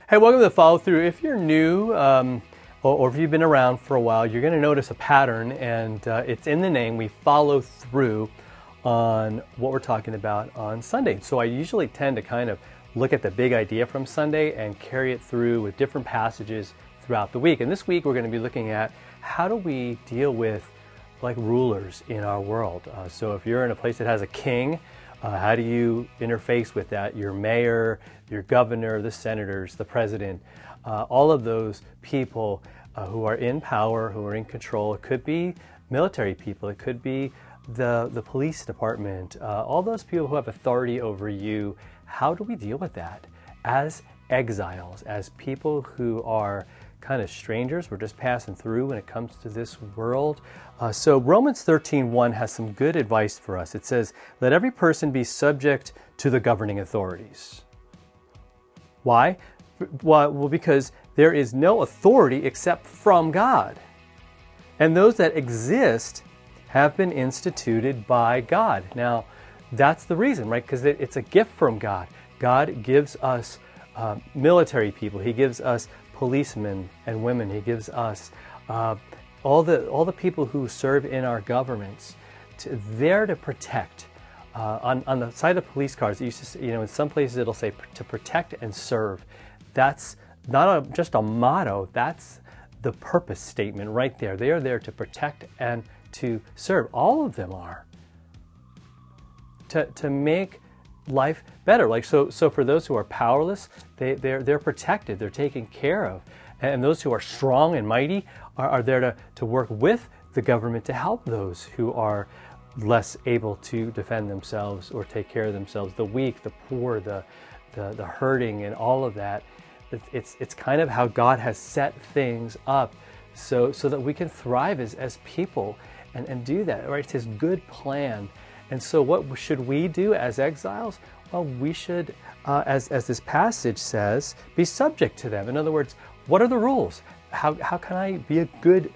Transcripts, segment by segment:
Hey, welcome to the follow through. If you're new or if you've been around for a while, you're going to notice a pattern, and it's in the name. We follow through on what we're talking about on Sunday. So I usually tend to kind of look at the big idea from Sunday and carry it through with different passages throughout the week. And this week we're going to be looking at how do we deal with like rulers in our world. So if you're in a place that has a king, how do you interface with that? Your mayor, your governor, the senators, the president, all of those people who are in power, who are in control. It could be military people. It could be the police department. All those people who have authority over you. How do we deal with that as exiles, as people who are kind of strangers? We're just passing through when it comes to this world. So Romans 13:1 has some good advice for us. It says, let every person be subject to the governing authorities. Why? Well, because there is no authority except from God. And those that exist have been instituted by God. Now, that's the reason, right? Because it's a gift from God. God gives us military people. He gives us policemen and women. He gives us all the people who serve in our governments there to protect. On the side of police cars, it used to, in some places it'll say to protect and serve. That's not just a motto. That's the purpose statement right there. They are there to protect and to serve. All of them are to make life better. Like so for those who are powerless, they're protected. They're taken care of. And those who are strong and mighty are there to work with the government to help those who are less able to defend themselves or take care of themselves. The weak, the poor, the hurting, and all of that. It's kind of how God has set things up so that we can thrive as people and do that. Right? It's His good plan. And so what should we do as exiles? Well, we should, as this passage says, be subject to them. In other words, what are the rules? How can I be a good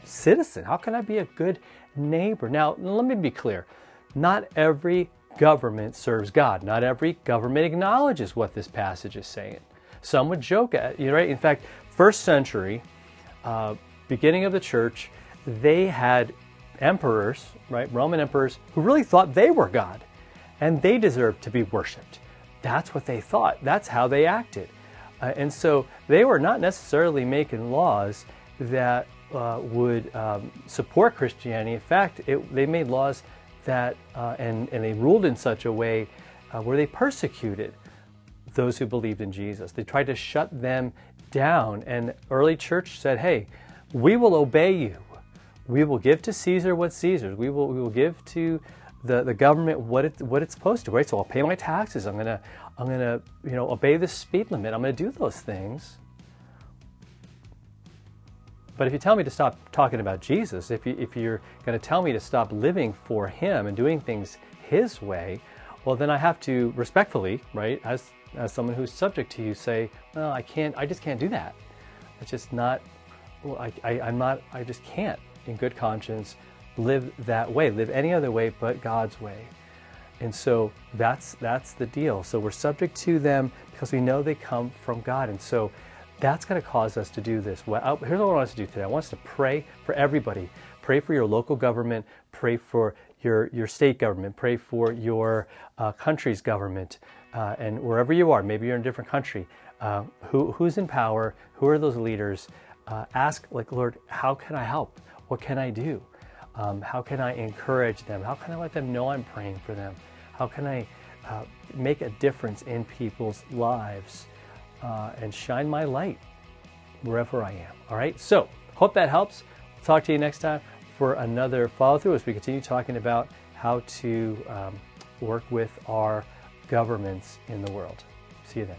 citizen? How can I be a good neighbor? Now, let me be clear. Not every government serves God. Not every government acknowledges what this passage is saying. Some would joke at you, right? In fact, first century, beginning of the church, they had emperors, right? Roman emperors who really thought they were God and they deserved to be worshipped. That's what they thought. That's how they acted. And so they were not necessarily making laws that would support Christianity. In fact, they made laws that, and they ruled in such a way where they persecuted those who believed in Jesus. They tried to shut them down. And early church said, hey, we will obey you. We will give to Caesar what's Caesar's. We will give to the government what it's supposed to. Right? So I'll pay my taxes. I'm gonna obey the speed limit. I'm gonna do those things. But if you tell me to stop talking about Jesus, if you're going to tell me to stop living for Him and doing things His way, well, then I have to respectfully, right, as someone who's subject to you, say, well, I just can't do that. It's just not. Well, I just can't, in good conscience, live that way, live any other way but God's way. And so that's the deal. So we're subject to them because we know they come from God. And so that's going to cause us to do this. Here's what I want us to do today. I want us to pray for everybody. Pray for your local government. Pray for your state government. Pray for your country's government. And wherever you are, maybe you're in a different country, who's in power? Who are those leaders? Ask, like, Lord, how can I help? What can I do? How can I encourage them? How can I let them know I'm praying for them? How can I make a difference in people's lives and shine my light wherever I am? All right, so hope that helps. We'll talk to you next time for another follow-through as we continue talking about how to work with our governments in the world. See you then.